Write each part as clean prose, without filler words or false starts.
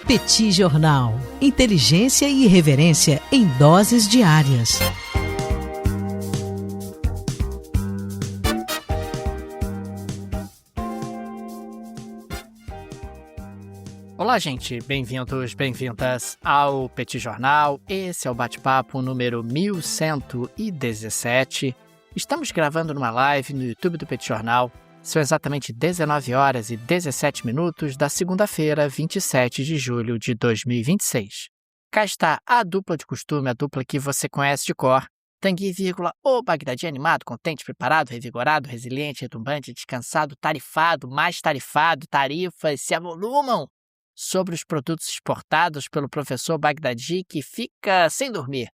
Petit Jornal. Inteligência e irreverência em doses diárias. Olá, gente. Bem-vindos, bem-vindas ao Petit Jornal. Esse é o bate-papo número 1117. Estamos gravando numa live no YouTube do Petit Jornal. São exatamente 19 horas e 17 minutos da segunda-feira, 27 de julho de 2026. Cá está a dupla de costume, a dupla que você conhece de cor. Tanguy, o Bagdadi animado, contente, preparado, revigorado, resiliente, retumbante, descansado, tarifado, mais tarifado, tarifas se avolumam sobre os produtos exportados pelo professor Bagdadi, que fica sem dormir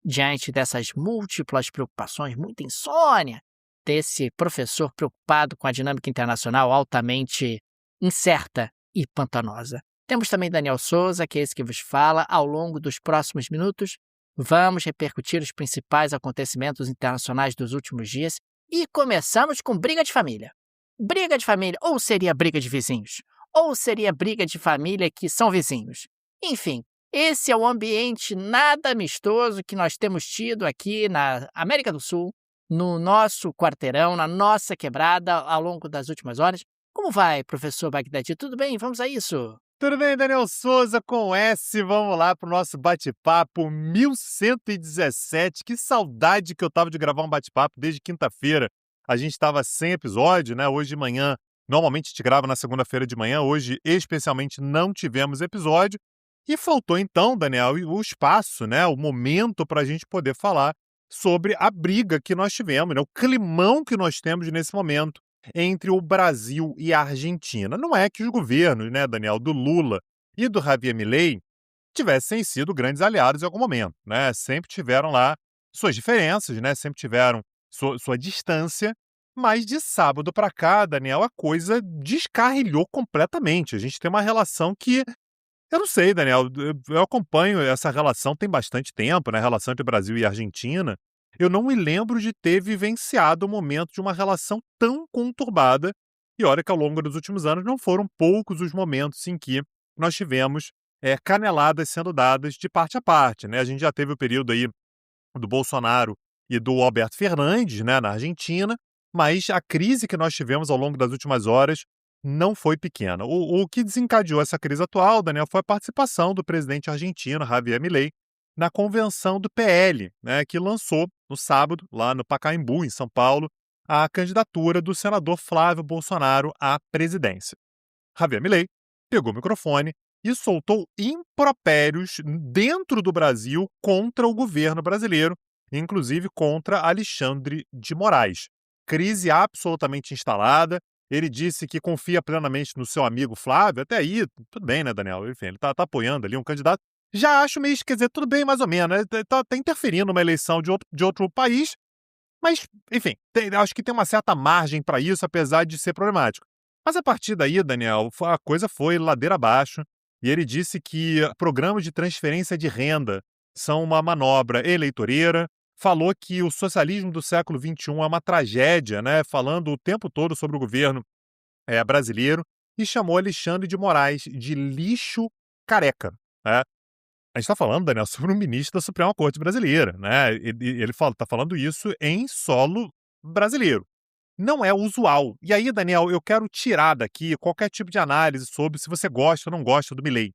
diante dessas múltiplas preocupações, muita insônia desse professor preocupado com a dinâmica internacional altamente incerta e pantanosa. Temos também Daniel Souza, que é esse que vos fala. Ao longo dos próximos minutos, vamos repercutir os principais acontecimentos internacionais dos últimos dias e começamos com briga de família. Briga de família, ou seria briga de vizinhos, ou seria briga de família que são vizinhos. Enfim, esse é o ambiente nada amistoso que nós temos tido aqui na América do Sul, no nosso quarteirão, na nossa quebrada, ao longo das últimas horas. Como vai, professor Bagdadi? Tudo bem? Vamos a isso? Tudo bem, Daniel Souza com S. Vamos lá para o nosso bate-papo 1117. Que saudade que eu tava de gravar um bate-papo desde quinta-feira. A gente estava sem episódio, né? Hoje de manhã, normalmente a gente grava na segunda-feira de manhã. Hoje, especialmente, não tivemos episódio. E faltou então, Daniel, o espaço, né? O momento para a gente poder falar sobre a briga que nós tivemos, né? O climão que nós temos nesse momento entre o Brasil e a Argentina. Não é que os governos, né, Daniel, do Lula e do Javier Milei tivessem sido grandes aliados em algum momento, né? Sempre tiveram lá suas diferenças, né? Sempre tiveram sua distância, mas de sábado para cá, Daniel, a coisa descarrilhou completamente. A gente tem uma relação que eu não sei, Daniel, eu acompanho essa relação tem bastante tempo, né? A relação entre Brasil e Argentina. Eu não me lembro de ter vivenciado o momento de uma relação tão conturbada. E olha que ao longo dos últimos anos não foram poucos os momentos em que nós tivemos caneladas sendo dadas de parte a parte, né? A gente já teve o período aí do Bolsonaro e do Alberto Fernandes, né, na Argentina, mas a crise que nós tivemos ao longo das últimas horas não foi pequena. O que desencadeou essa crise atual, Daniel, foi a participação do presidente argentino, Javier Milei, na convenção do PL, né, que lançou no sábado, lá no Pacaembu, em São Paulo, a candidatura do senador Flávio Bolsonaro à presidência. Javier Milei pegou o microfone e soltou impropérios dentro do Brasil contra o governo brasileiro, inclusive contra Alexandre de Moraes. Crise absolutamente instalada. Ele disse que confia plenamente no seu amigo Flávio. Até aí, tudo bem, né, Daniel? Enfim, ele tá apoiando ali um candidato. Já acho meio, quer dizer, tudo bem mais ou menos, né? Tá interferindo numa eleição de outro país, mas, enfim, acho que tem uma certa margem para isso, apesar de ser problemático. Mas a partir daí, Daniel, a coisa foi ladeira abaixo, e ele disse que programas de transferência de renda são uma manobra eleitoreira, falou que o socialismo do século XXI é uma tragédia, né? Falando o tempo todo sobre o governo brasileiro, e chamou Alexandre de Moraes de lixo careca, né? A gente está falando, Daniel, sobre um ministro da Suprema Corte Brasileira, né? Ele está falando isso em solo brasileiro. Não é usual. E aí, Daniel, eu quero tirar daqui qualquer tipo de análise sobre se você gosta ou não gosta do Milei,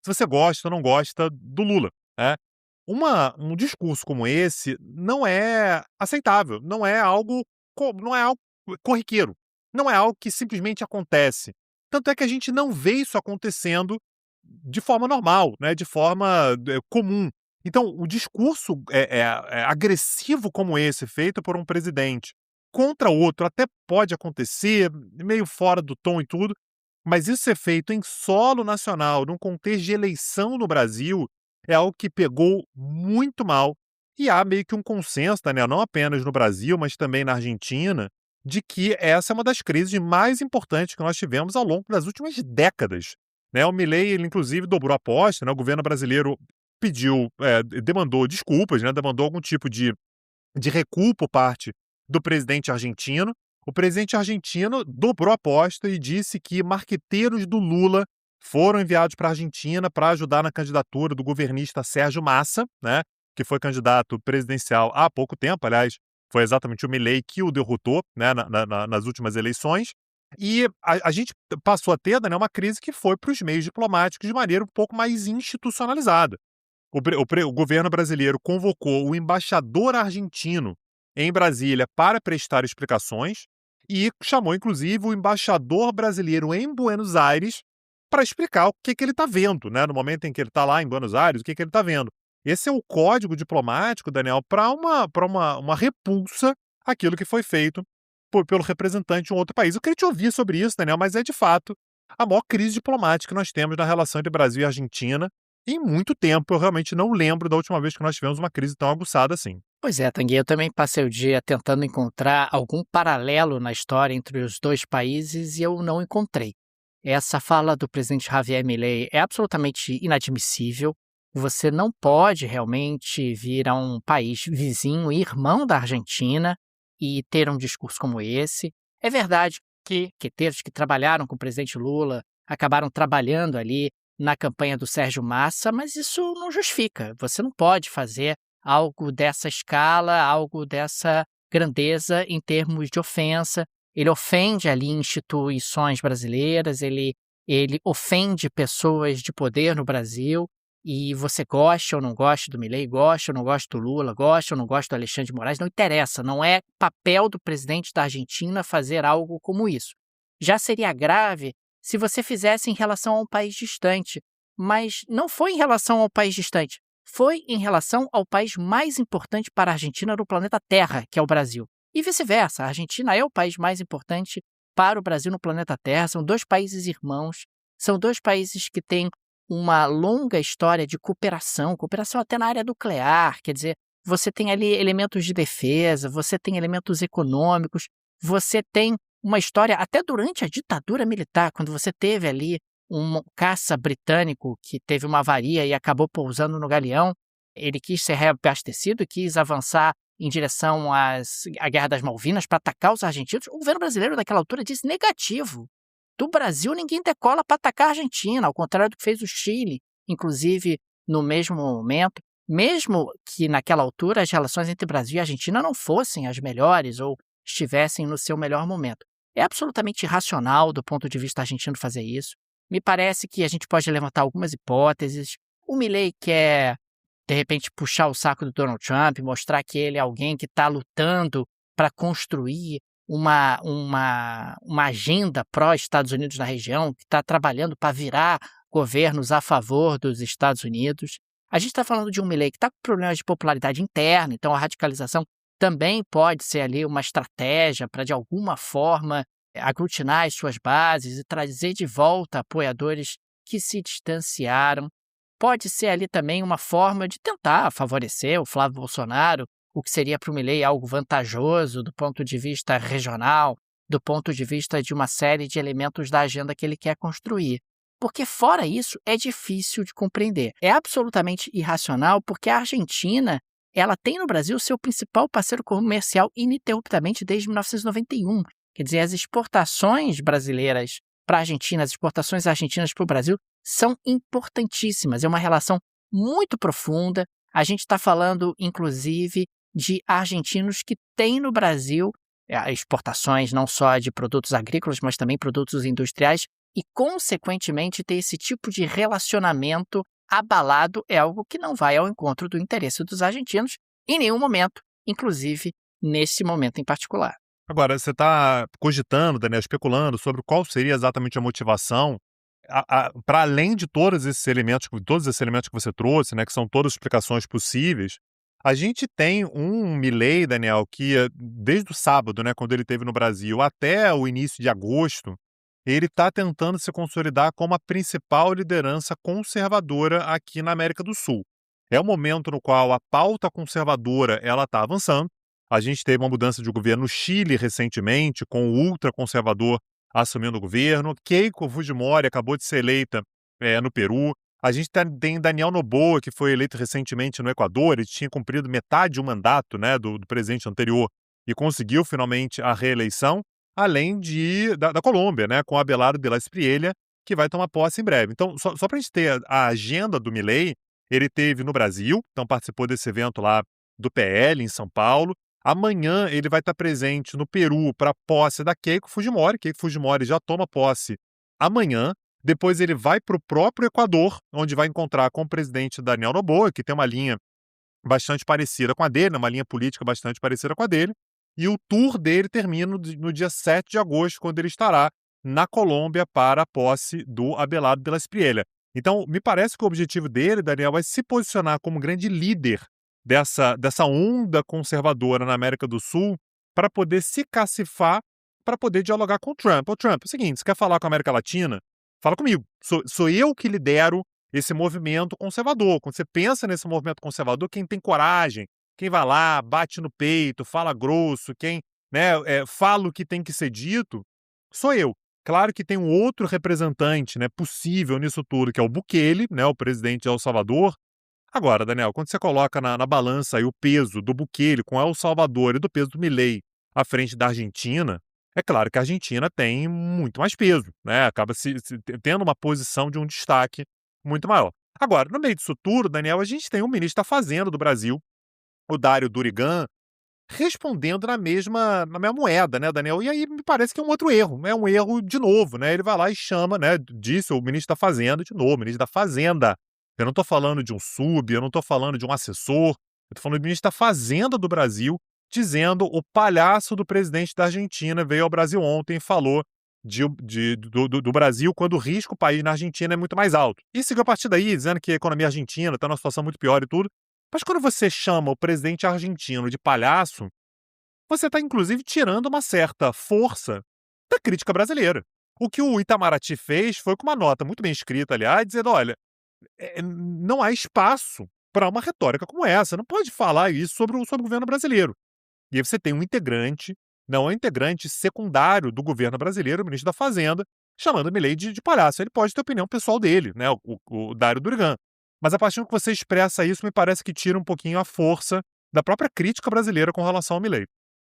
se você gosta ou não gosta do Lula, né? Um discurso como esse não é aceitável, não é algo corriqueiro, não é algo que simplesmente acontece. Tanto é que a gente não vê isso acontecendo de forma normal, né, de forma comum. Então, o discurso agressivo como esse, feito por um presidente contra outro, até pode acontecer, meio fora do tom e tudo, mas isso ser feito em solo nacional, num contexto de eleição no Brasil, é algo que pegou muito mal. E há meio que um consenso, né, não apenas no Brasil, mas também na Argentina, de que essa é uma das crises mais importantes que nós tivemos ao longo das últimas décadas, né? O Milei, ele inclusive dobrou a aposta, né? O governo brasileiro demandou desculpas, né? Demandou algum tipo de recuo por parte do presidente argentino. O presidente argentino dobrou a aposta e disse que marqueteiros do Lula foram enviados para a Argentina para ajudar na candidatura do governista Sérgio Massa, né, que foi candidato presidencial há pouco tempo. Aliás, foi exatamente o Milei que o derrotou, né, nas últimas eleições. E a gente passou a ter, Daniel, uma crise que foi para os meios diplomáticos de maneira um pouco mais institucionalizada. O governo brasileiro convocou o embaixador argentino em Brasília para prestar explicações e chamou, inclusive, o embaixador brasileiro em Buenos Aires para explicar o que ele está vendo, né? No momento em que ele está lá em Buenos Aires, o que ele está vendo. Esse é o código diplomático, Daniel, para uma repulsa àquilo que foi feito pelo representante de um outro país. Eu queria te ouvir sobre isso, Daniel, mas é de fato a maior crise diplomática que nós temos na relação entre Brasil e Argentina em muito tempo. Eu realmente não lembro da última vez que nós tivemos uma crise tão aguçada assim. Pois é, Tanguy, eu também passei o dia tentando encontrar algum paralelo na história entre os dois países e eu não encontrei. Essa fala do presidente Javier Milei é absolutamente inadmissível. Você não pode realmente vir a um país vizinho e irmão da Argentina e ter um discurso como esse. É verdade que queteiros que trabalharam com o presidente Lula acabaram trabalhando ali na campanha do Sérgio Massa, mas isso não justifica. Você não pode fazer algo dessa escala, algo dessa grandeza em termos de ofensa. Ele ofende ali instituições brasileiras, ele ofende pessoas de poder no Brasil, e você gosta ou não gosta do Milei, gosta ou não gosta do Lula, gosta ou não gosta do Alexandre de Moraes, não interessa, não é papel do presidente da Argentina fazer algo como isso. Já seria grave se você fizesse em relação a um país distante, mas não foi em relação ao país distante, foi em relação ao país mais importante para a Argentina no planeta Terra, que é o Brasil. E vice-versa, a Argentina é o país mais importante para o Brasil no planeta Terra, são dois países irmãos, são dois países que têm uma longa história de cooperação até na área nuclear, quer dizer, você tem ali elementos de defesa, você tem elementos econômicos, você tem uma história até durante a ditadura militar, quando você teve ali um caça britânico que teve uma avaria e acabou pousando no Galeão, ele quis ser reabastecido e quis avançar em direção à Guerra das Malvinas para atacar os argentinos. O governo brasileiro daquela altura disse negativo. Do Brasil ninguém decola para atacar a Argentina, ao contrário do que fez o Chile, inclusive no mesmo momento, mesmo que naquela altura as relações entre Brasil e Argentina não fossem as melhores ou estivessem no seu melhor momento. É absolutamente irracional do ponto de vista argentino fazer isso. Me parece que a gente pode levantar algumas hipóteses. O Milei quer, de repente, puxar o saco do Donald Trump, mostrar que ele é alguém que está lutando para construir uma agenda pró-Estados Unidos na região, que está trabalhando para virar governos a favor dos Estados Unidos. A gente está falando de um Milei que está com problemas de popularidade interna, então a radicalização também pode ser ali uma estratégia para, de alguma forma, aglutinar as suas bases e trazer de volta apoiadores que se distanciaram. Pode ser ali também uma forma de tentar favorecer o Flávio Bolsonaro, o que seria para o Milei algo vantajoso do ponto de vista regional, do ponto de vista de uma série de elementos da agenda que ele quer construir. Porque fora isso, é difícil de compreender. É absolutamente irracional porque a Argentina, ela tem no Brasil seu principal parceiro comercial ininterruptamente desde 1991. Quer dizer, as exportações brasileiras para a Argentina, as exportações argentinas para o Brasil são importantíssimas. É uma relação muito profunda. A gente está falando, inclusive, de argentinos que têm no Brasil exportações não só de produtos agrícolas, mas também produtos industriais e, consequentemente, ter esse tipo de relacionamento abalado é algo que não vai ao encontro do interesse dos argentinos em nenhum momento, inclusive nesse momento em particular. Agora, você está cogitando, Daniel, especulando sobre qual seria exatamente a motivação para além de todos esses elementos que você trouxe, né, que são todas explicações possíveis. A gente tem um Milei, Daniel, que desde o sábado, né, quando ele esteve no Brasil, até o início de agosto, ele está tentando se consolidar como a principal liderança conservadora aqui na América do Sul. É um momento no qual a pauta conservadora está avançando. A gente teve uma mudança de governo no Chile recentemente, com o ultraconservador assumindo o governo. Keiko Fujimori acabou de ser eleita no Peru. A gente tem Daniel Noboa, que foi eleito recentemente no Equador. Ele tinha cumprido metade de um mandato, né, do presidente anterior e conseguiu finalmente a reeleição. Além da Colômbia, né, com Abelardo de la Espriella, que vai tomar posse em breve. Então, só para a gente ter a agenda do Milei, ele teve no Brasil, então participou desse evento lá do PL em São Paulo. Amanhã ele vai estar presente no Peru para a posse da Keiko Fujimori. Keiko Fujimori já toma posse amanhã. Depois ele vai para o próprio Equador, onde vai encontrar com o presidente Daniel Noboa, que tem uma linha bastante parecida com a dele, uma linha política bastante parecida com a dele. E o tour dele termina no dia 7 de agosto, quando ele estará na Colômbia para a posse do Abelardo de la Espriella. Então, me parece que o objetivo dele, Daniel, é se posicionar como grande líder dessa onda conservadora na América do Sul para poder se cacifar, para poder dialogar com o Trump. Ô, Trump, é o seguinte, você quer falar com a América Latina? Fala comigo. Sou eu que lidero esse movimento conservador. Quando você pensa nesse movimento conservador, quem tem coragem, quem vai lá, bate no peito, fala grosso, quem fala o que tem que ser dito, sou eu. Claro que tem um outro representante, né, possível nisso tudo, que é o Bukele, né, o presidente de El Salvador. Agora, Daniel, quando você coloca na balança aí o peso do Bukele com El Salvador e do peso do Milei à frente da Argentina, é claro que a Argentina tem muito mais peso, né? Acaba tendo uma posição de um destaque muito maior. Agora, no meio disso tudo, Daniel, a gente tem o ministro da Fazenda do Brasil, o Dário Durigan, respondendo na mesma moeda, né, Daniel? E aí me parece que é um outro erro, é um erro de novo, né? Ele vai lá e chama, né, disse o ministro da Fazenda de novo, ministro da Fazenda. Eu não estou falando de um sub, eu não estou falando de um assessor, eu estou falando do ministro da Fazenda do Brasil, dizendo o palhaço do presidente da Argentina veio ao Brasil ontem e falou do Brasil quando o risco do país na Argentina é muito mais alto. E seguiu a partir daí, dizendo que a economia argentina está numa situação muito pior e tudo. Mas quando você chama o presidente argentino de palhaço, você está, inclusive, tirando uma certa força da crítica brasileira. O que o Itamaraty fez foi com uma nota muito bem escrita, aliás, dizendo, olha, não há espaço para uma retórica como essa. Não pode falar isso sobre o governo brasileiro. E aí você tem um integrante, não é um integrante secundário do governo brasileiro, o ministro da Fazenda, chamando o Milei de palhaço. Ele pode ter a opinião pessoal dele, né, o Dário Durigan. Mas a partir do que você expressa isso, me parece que tira um pouquinho a força da própria crítica brasileira com relação ao Milei.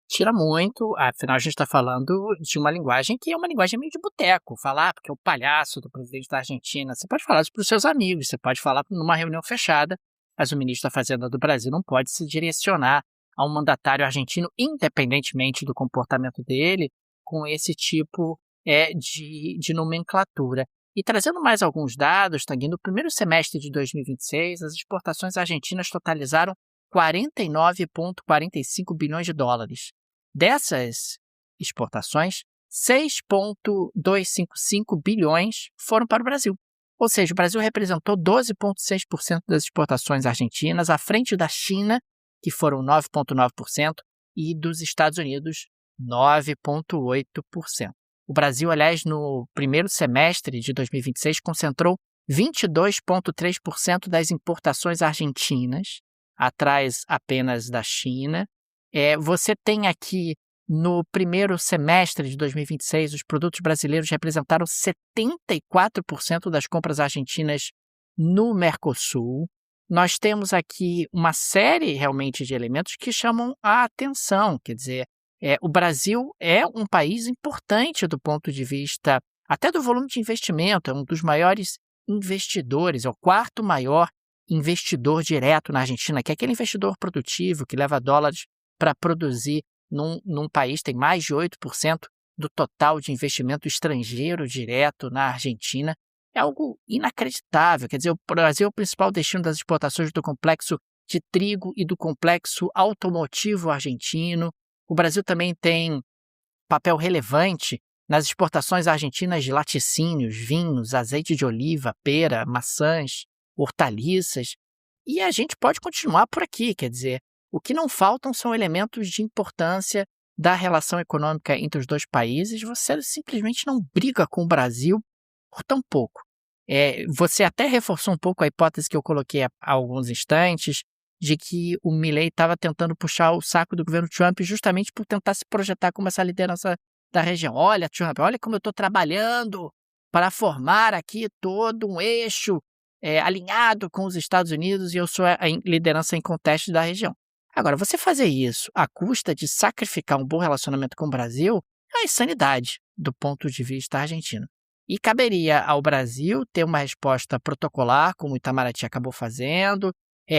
Tira muito, afinal a gente está falando de uma linguagem que é uma linguagem meio de boteco. Falar porque é o palhaço do presidente da Argentina. Você pode falar isso para os seus amigos, você pode falar numa reunião fechada, mas o ministro da Fazenda do Brasil não pode se direcionar a um mandatário argentino, independentemente do comportamento dele, com esse tipo de nomenclatura. E trazendo mais alguns dados, Tanguy, no primeiro semestre de 2026, as exportações argentinas totalizaram 49,45 bilhões de dólares. Dessas exportações, 6,255 bilhões foram para o Brasil. Ou seja, o Brasil representou 12,6% das exportações argentinas, à frente da China, que foram 9,9%, e dos Estados Unidos, 9,8%. O Brasil, aliás, no primeiro semestre de 2026, concentrou 22,3% das importações argentinas, atrás apenas da China. Você tem aqui, no primeiro semestre de 2026, os produtos brasileiros representaram 74% das compras argentinas no Mercosul. Nós temos aqui uma série realmente de elementos que chamam a atenção, quer dizer, o Brasil é um país importante do ponto de vista até do volume de investimento, é um dos maiores investidores, é o quarto maior investidor direto na Argentina, que é aquele investidor produtivo que leva dólares para produzir num país, tem mais de 8% do total de investimento estrangeiro direto na Argentina. É algo inacreditável, quer dizer, o Brasil é o principal destino das exportações do complexo de trigo e do complexo automotivo argentino. O Brasil também tem papel relevante nas exportações argentinas de laticínios, vinhos, azeite de oliva, pera, maçãs, hortaliças. E a gente pode continuar por aqui, quer dizer, o que não faltam são elementos de importância da relação econômica entre os dois países. Você simplesmente não briga com o Brasil por tão pouco. Você até reforçou um pouco a hipótese que eu coloquei há alguns instantes, de que o Milei estava tentando puxar o saco do governo Trump justamente por tentar se projetar como essa liderança da região. Olha, Trump, olha como eu estou trabalhando para formar aqui todo um eixo alinhado com os Estados Unidos e eu sou a liderança inconteste da região. Agora, você fazer isso à custa de sacrificar um bom relacionamento com o Brasil é insanidade do ponto de vista argentino. E caberia ao Brasil ter uma resposta protocolar, como o Itamaraty acabou fazendo,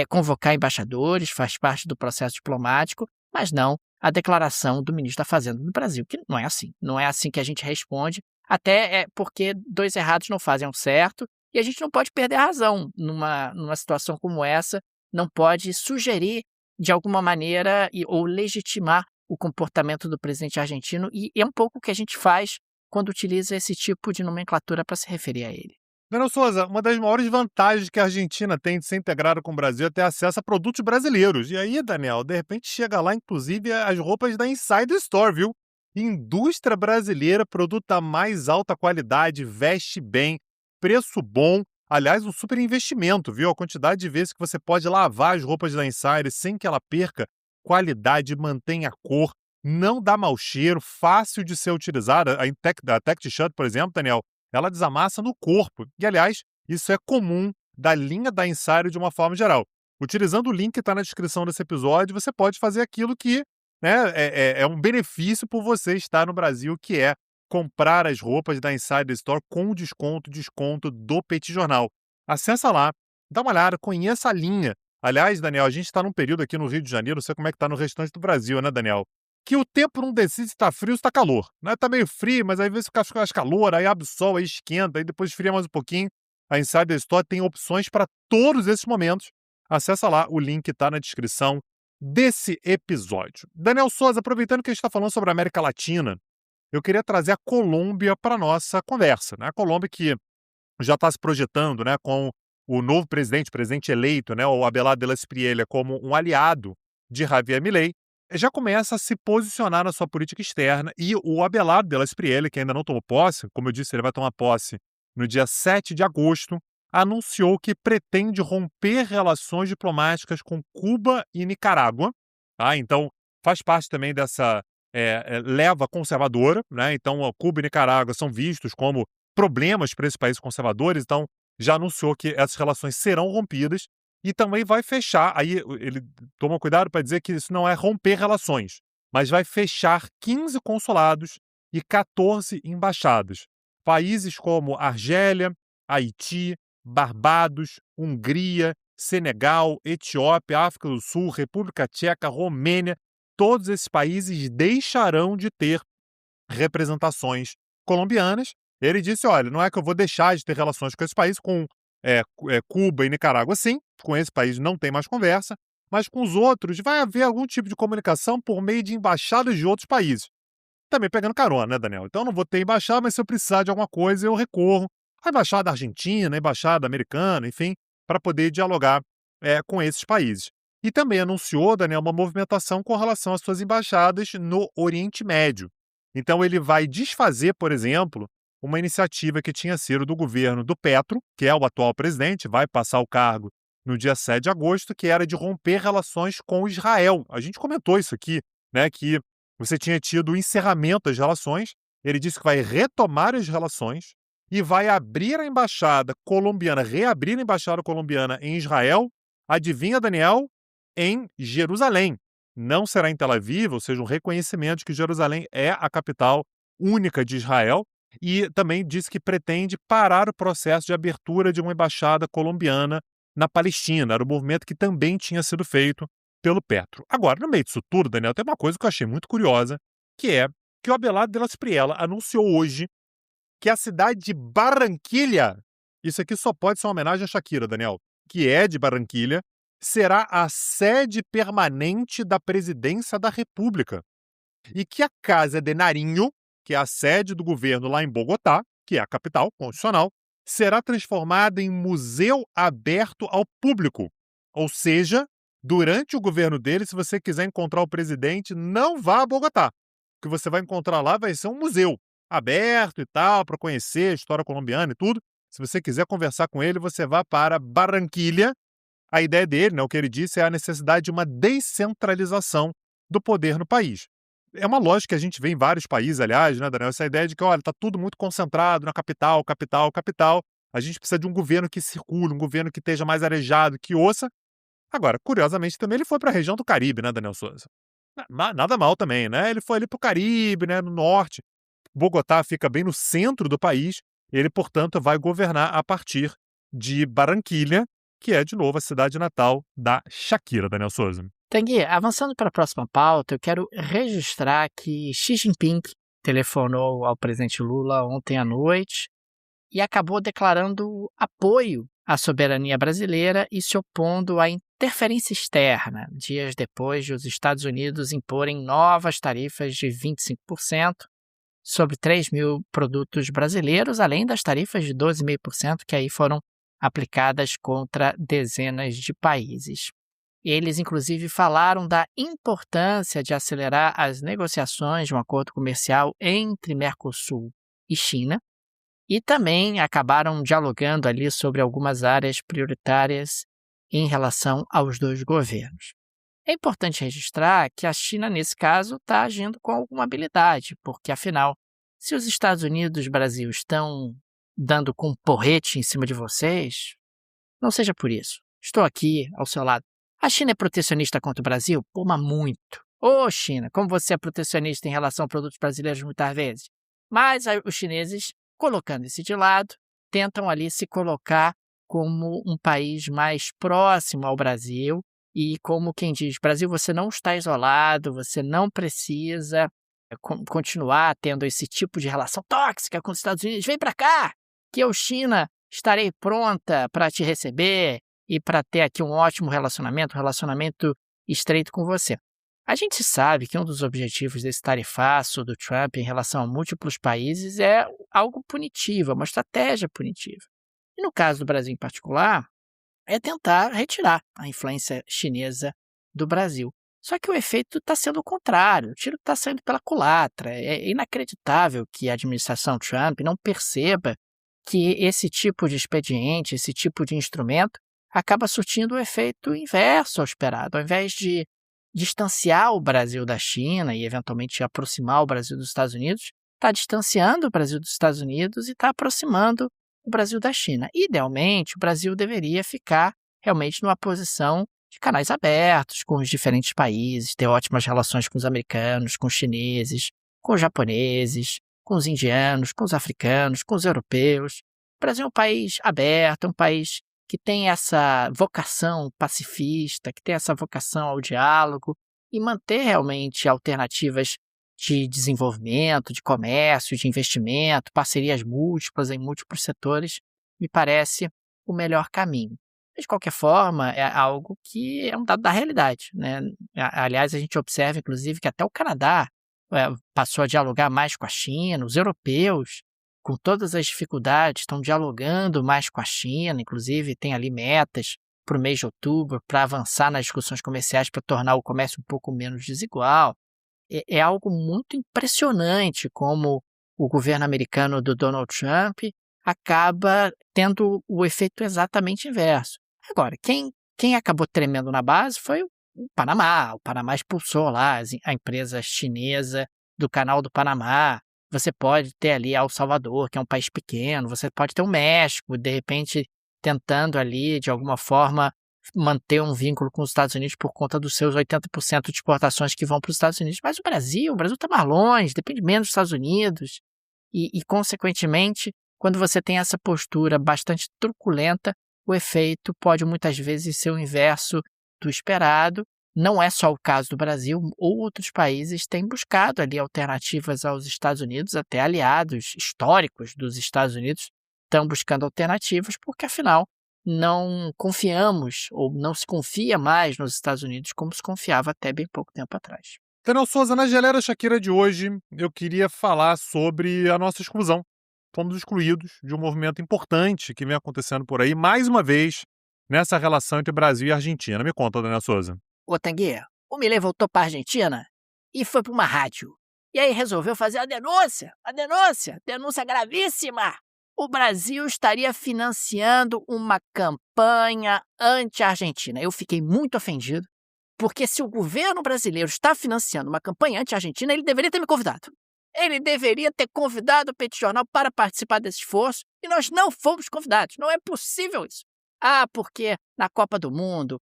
convocar embaixadores, faz parte do processo diplomático, mas não a declaração do ministro da Fazenda do Brasil, que não é assim. Não é assim que a gente responde, até porque dois errados não fazem um certo, e a gente não pode perder a razão numa situação como essa, não pode sugerir de alguma maneira ou legitimar o comportamento do presidente argentino, e é um pouco o que a gente faz quando utiliza esse tipo de nomenclatura para se referir a ele. Daniel Souza, uma das maiores vantagens que a Argentina tem de ser integrada com o Brasil é ter acesso a produtos brasileiros. E aí, Daniel, de repente chega lá, inclusive, as roupas da Inside Store, viu? Indústria brasileira, produto da mais alta qualidade, veste bem, preço bom. Aliás, um super investimento, viu? A quantidade de vezes que você pode lavar as roupas da Insider sem que ela perca qualidade, mantenha a cor, não dá mau cheiro, fácil de ser utilizada. A Tech T-shirt, por exemplo, Daniel, ela desamassa no corpo. E, aliás, isso é comum da linha da Insider de uma forma geral. Utilizando o link que está na descrição desse episódio, você pode fazer aquilo que, né, é um benefício por você estar no Brasil, que é comprar as roupas da Insider Store com desconto do Petit Jornal. Acessa lá, dá uma olhada, conheça a linha. Aliás, Daniel, a gente está num período aqui no Rio de Janeiro, não sei como é que está no restante do Brasil, né, Daniel? Que o tempo não decide se está frio ou se está calor. Né? Tá meio frio, mas aí às vezes fica mais calor, aí abre o sol, aí esquenta, aí depois esfria mais um pouquinho. A Insider Store tem opções para todos esses momentos. Acessa lá, o link está na descrição desse episódio. Daniel Souza, aproveitando que a gente está falando sobre a América Latina, eu queria trazer a Colômbia para a nossa conversa. Né? A Colômbia que já está se projetando, né, com o novo presidente eleito, né, o Abelardo de la Espriella, como um aliado de Javier Milei, já começa a se posicionar na sua política externa, e o Abelardo de la Espriella, que ainda não tomou posse, como eu disse, ele vai tomar posse no dia 7 de agosto, anunciou que pretende romper relações diplomáticas com Cuba e Nicarágua. Tá? Então, faz parte também dessa leva conservadora, né? Então, Cuba e Nicarágua são vistos como problemas para esses países conservadores, então já anunciou que essas relações serão rompidas e também vai fechar, aí ele toma cuidado para dizer que isso não é romper relações, mas vai fechar 15 consulados e 14 embaixadas. Países como Argélia, Haiti, Barbados, Hungria, Senegal, Etiópia, África do Sul, República Tcheca, Romênia, todos esses países deixarão de ter representações colombianas. Ele disse, olha, não é que eu vou deixar de ter relações com esse país, com Cuba e Nicarágua sim, com esse país não tem mais conversa, mas com os outros vai haver algum tipo de comunicação por meio de embaixadas de outros países. Também pegando carona, né, Daniel? Então eu não vou ter embaixada, mas se eu precisar de alguma coisa, eu recorro à embaixada argentina, à embaixada americana, enfim, para poder dialogar com esses países. E também anunciou, Daniel, uma movimentação com relação às suas embaixadas no Oriente Médio. Então ele vai desfazer, por exemplo, uma iniciativa que tinha sido do governo do Petro, que é o atual presidente, vai passar o cargo no dia 7 de agosto, que era de romper relações com Israel. A gente comentou isso aqui, né, que você tinha tido o encerramento das relações, ele disse que vai retomar as relações e vai abrir a embaixada colombiana, reabrir a embaixada colombiana em Israel, adivinha, Daniel? Em Jerusalém. Não será em Tel Aviv, ou seja, um reconhecimento de que Jerusalém é a capital única de Israel, e também disse que pretende parar o processo de abertura de uma embaixada colombiana na Palestina. Era um movimento que também tinha sido feito pelo Petro. Agora, no meio disso tudo, Daniel, tem uma coisa que eu achei muito curiosa, que é que o Abelardo de la Espriella anunciou hoje que a cidade de Barranquilla, isso aqui só pode ser uma homenagem a Shakira, Daniel, que é de Barranquilla, será a sede permanente da presidência da República. E que a Casa de Nariño, que é a sede do governo lá em Bogotá, que é a capital constitucional, será transformada em museu aberto ao público. Ou seja, durante o governo dele, se você quiser encontrar o presidente, não vá a Bogotá. O que você vai encontrar lá vai ser um museu aberto e tal, para conhecer a história colombiana e tudo. Se você quiser conversar com ele, você vá para Barranquilla. A ideia dele, né, o que ele disse, é a necessidade de uma descentralização do poder no país. É uma lógica que a gente vê em vários países, aliás, né, Daniel? Essa ideia de que, olha, está tudo muito concentrado na capital, capital, capital. A gente precisa de um governo que circule, um governo que esteja mais arejado, que ouça. Agora, curiosamente, também ele foi para a região do Caribe, né, Daniel Souza? Nada mal também, né? Ele foi ali para o Caribe, né, no norte. Bogotá fica bem no centro do país. Ele, portanto, vai governar a partir de Barranquilha, que é, de novo, a cidade natal da Shakira, Daniel Souza. Tanguy, avançando para a próxima pauta, eu quero registrar que Xi Jinping telefonou ao presidente Lula ontem à noite e acabou declarando apoio à soberania brasileira e se opondo à interferência externa, dias depois de os Estados Unidos imporem novas tarifas de 25% sobre 3 mil produtos brasileiros, além das tarifas de 12,5% que aí foram aplicadas contra dezenas de países. Eles, inclusive, falaram da importância de acelerar as negociações de um acordo comercial entre Mercosul e China e também acabaram dialogando ali sobre algumas áreas prioritárias em relação aos dois governos. É importante registrar que a China, nesse caso, está agindo com alguma habilidade, porque, afinal, se os Estados Unidos e o Brasil estão dando com um porrete em cima de vocês, não seja por isso. Estou aqui ao seu lado. A China é protecionista contra o Brasil? Pô, mas muito. Ô, China, como você é protecionista em relação a produtos brasileiros muitas vezes. Mas os chineses, colocando isso de lado, tentam ali se colocar como um país mais próximo ao Brasil e como quem diz, Brasil, você não está isolado, você não precisa continuar tendo esse tipo de relação tóxica com os Estados Unidos. Vem para cá, que eu, China, estarei pronta para te receber e para ter aqui um ótimo relacionamento, um relacionamento estreito com você. A gente sabe que um dos objetivos desse tarifaço do Trump em relação a múltiplos países é algo punitivo, uma estratégia punitiva. E no caso do Brasil em particular, é tentar retirar a influência chinesa do Brasil. Só que o efeito está sendo o contrário, o tiro está saindo pela culatra. É inacreditável que a administração Trump não perceba que esse tipo de expediente, esse tipo de instrumento, acaba surtindo o efeito inverso ao esperado. Ao invés de distanciar o Brasil da China e, eventualmente, aproximar o Brasil dos Estados Unidos, está distanciando o Brasil dos Estados Unidos e está aproximando o Brasil da China. Idealmente, o Brasil deveria ficar realmente numa posição de canais abertos com os diferentes países, ter ótimas relações com os americanos, com os chineses, com os japoneses, com os indianos, com os africanos, com os europeus. O Brasil é um país aberto, um país que tem essa vocação pacifista, que tem essa vocação ao diálogo e manter realmente alternativas de desenvolvimento, de comércio, de investimento, parcerias múltiplas em múltiplos setores, me parece o melhor caminho. De qualquer forma, é algo que é um dado da realidade, né? Aliás, a gente observa, inclusive, que até o Canadá passou a dialogar mais com a China, os europeus, com todas as dificuldades, estão dialogando mais com a China, inclusive tem ali metas para o mês de outubro para avançar nas discussões comerciais para tornar o comércio um pouco menos desigual. É algo muito impressionante como o governo americano do Donald Trump acaba tendo o efeito exatamente inverso. Agora, quem acabou tremendo na base foi o Panamá. O Panamá expulsou lá a empresa chinesa do Canal do Panamá. Você pode ter ali El Salvador, que é um país pequeno. Você pode ter o México, de repente, tentando ali, de alguma forma, manter um vínculo com os Estados Unidos por conta dos seus 80% de exportações que vão para os Estados Unidos. Mas o Brasil está mais longe, depende menos dos Estados Unidos. E, consequentemente, quando você tem essa postura bastante truculenta, o efeito pode muitas vezes ser o inverso do esperado. Não é só o caso do Brasil, outros países têm buscado ali alternativas aos Estados Unidos, até aliados históricos dos Estados Unidos estão buscando alternativas, porque afinal não confiamos ou não se confia mais nos Estados Unidos como se confiava até bem pouco tempo atrás. Daniel Souza, na Geleira Shakira de hoje, eu queria falar sobre a nossa exclusão. Fomos excluídos de um movimento importante que vem acontecendo por aí, mais uma vez, nessa relação entre Brasil e Argentina. Me conta, Daniel Souza. Ô, Tanguy, o Milei voltou para a Argentina e foi para uma rádio. E aí resolveu fazer a denúncia gravíssima. O Brasil estaria financiando uma campanha anti-Argentina. Eu fiquei muito ofendido, porque se o governo brasileiro está financiando uma campanha anti-Argentina, ele deveria ter me convidado. Ele deveria ter convidado o Petit Jornal para participar desse esforço e nós não fomos convidados. Não é possível isso. Porque na Copa do Mundo,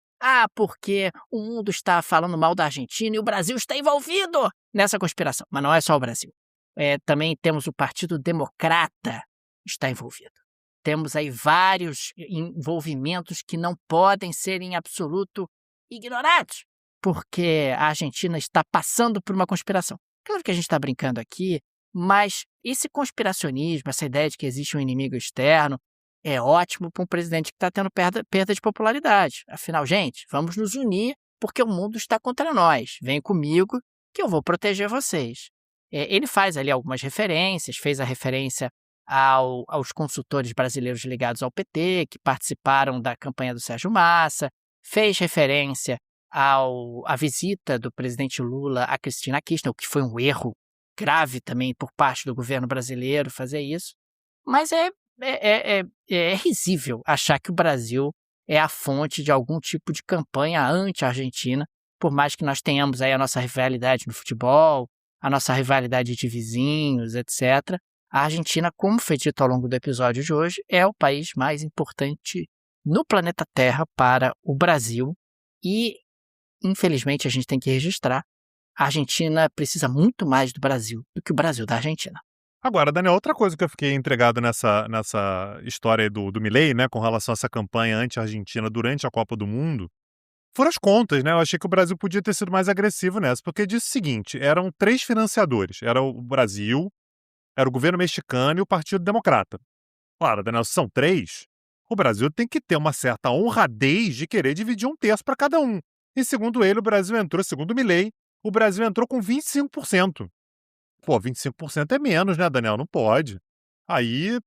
porque o mundo está falando mal da Argentina e o Brasil está envolvido nessa conspiração. Mas não é só o Brasil. Também temos o Partido Democrata está envolvido. Temos aí vários envolvimentos que não podem ser em absoluto ignorados, porque a Argentina está passando por uma conspiração. Claro que a gente está brincando aqui, mas esse conspiracionismo, essa ideia de que existe um inimigo externo, é ótimo para um presidente que está tendo perda de popularidade. Afinal, gente, vamos nos unir porque o mundo está contra nós. Vem comigo que eu vou proteger vocês. Ele faz ali algumas referências, fez a referência aos consultores brasileiros ligados ao PT, que participaram da campanha do Sérgio Massa, fez referência à visita do presidente Lula a Cristina Kirchner, o que foi um erro grave também por parte do governo brasileiro fazer isso. Mas é risível achar que o Brasil é a fonte de algum tipo de campanha anti-Argentina, por mais que nós tenhamos aí a nossa rivalidade no futebol, a nossa rivalidade de vizinhos, etc. A Argentina, como foi dito ao longo do episódio de hoje, é o país mais importante no planeta Terra para o Brasil e, infelizmente, a gente tem que registrar, a Argentina precisa muito mais do Brasil do que o Brasil da Argentina. Agora, Daniel, outra coisa que eu fiquei intrigado nessa história aí do Milei, né, com relação a essa campanha anti-Argentina durante a Copa do Mundo, foram as contas, né? Eu achei que o Brasil podia ter sido mais agressivo nessa, porque disse o seguinte, eram 3 financiadores, era o Brasil, era o governo mexicano e o Partido Democrata. Claro, Daniel, se são 3, o Brasil tem que ter uma certa honradez de querer dividir 1/3 para cada um. E segundo ele, segundo o Milei, o Brasil entrou com 25%. Pô, 25% é menos, né, Daniel? Não pode. Aí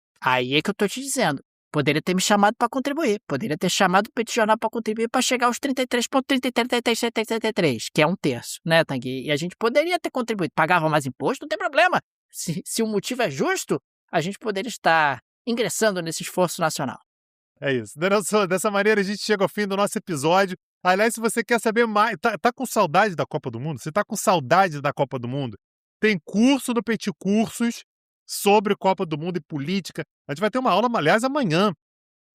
é que eu tô te dizendo. Poderia ter me chamado para contribuir. Poderia ter chamado o Petit Jornal para contribuir para chegar aos 33,3333, que é 1/3, né, Tanguy? E a gente poderia ter contribuído. Pagava mais imposto, não tem problema. Se o motivo é justo, a gente poderia estar ingressando nesse esforço nacional. É isso. Dessa maneira a gente chega ao fim do nosso episódio. Aliás, se você quer saber mais, tá com saudade da Copa do Mundo? Você tá com saudade da Copa do Mundo? Tem curso do Petit Cursos sobre Copa do Mundo e política. A gente vai ter uma aula, aliás, amanhã,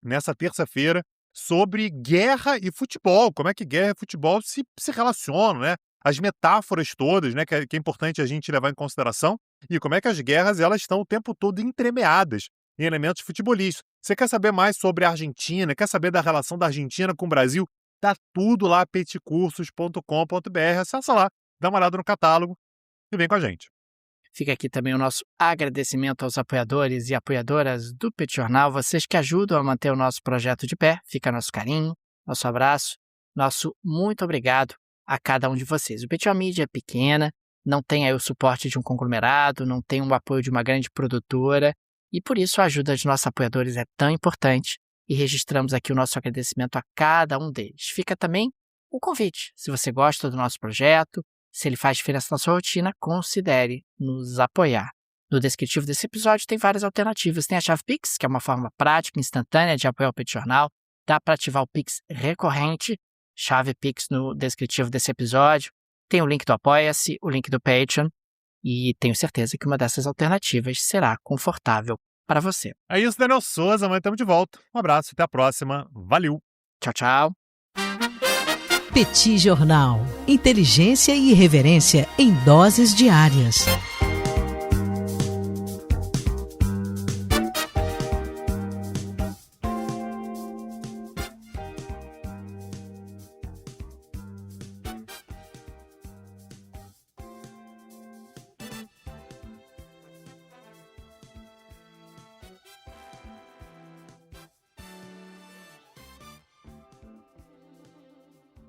nessa terça-feira, sobre guerra e futebol. Como é que guerra e futebol se relacionam, né? As metáforas todas, né? Que é importante a gente levar em consideração. E como é que as guerras elas estão o tempo todo entremeadas em elementos futebolísticos. Você quer saber mais sobre a Argentina? Quer saber da relação da Argentina com o Brasil? Tá tudo lá, petcursos.com.br. Acessa lá, dá uma olhada no catálogo e vem com a gente. Fica aqui também o nosso agradecimento aos apoiadores e apoiadoras do Petit Jornal, vocês que ajudam a manter o nosso projeto de pé. Fica nosso carinho, nosso abraço, nosso muito obrigado a cada um de vocês. O Petit Mídia é pequena, não tem aí o suporte de um conglomerado, não tem o apoio de uma grande produtora e por isso a ajuda de nossos apoiadores é tão importante e registramos aqui o nosso agradecimento a cada um deles. Fica também o convite, se você gosta do nosso projeto, se ele faz diferença na sua rotina, considere nos apoiar. No descritivo desse episódio tem várias alternativas. Tem a chave Pix, que é uma forma prática e instantânea de apoiar o Petit Jornal. Dá para ativar o Pix recorrente, chave Pix no descritivo desse episódio. Tem o link do Apoia-se, o link do Patreon. E tenho certeza que uma dessas alternativas será confortável para você. É isso, Daniel Souza. Amanhã estamos de volta. Um abraço, até a próxima. Valeu! Tchau, tchau. Petit Jornal. Inteligência e irreverência em doses diárias.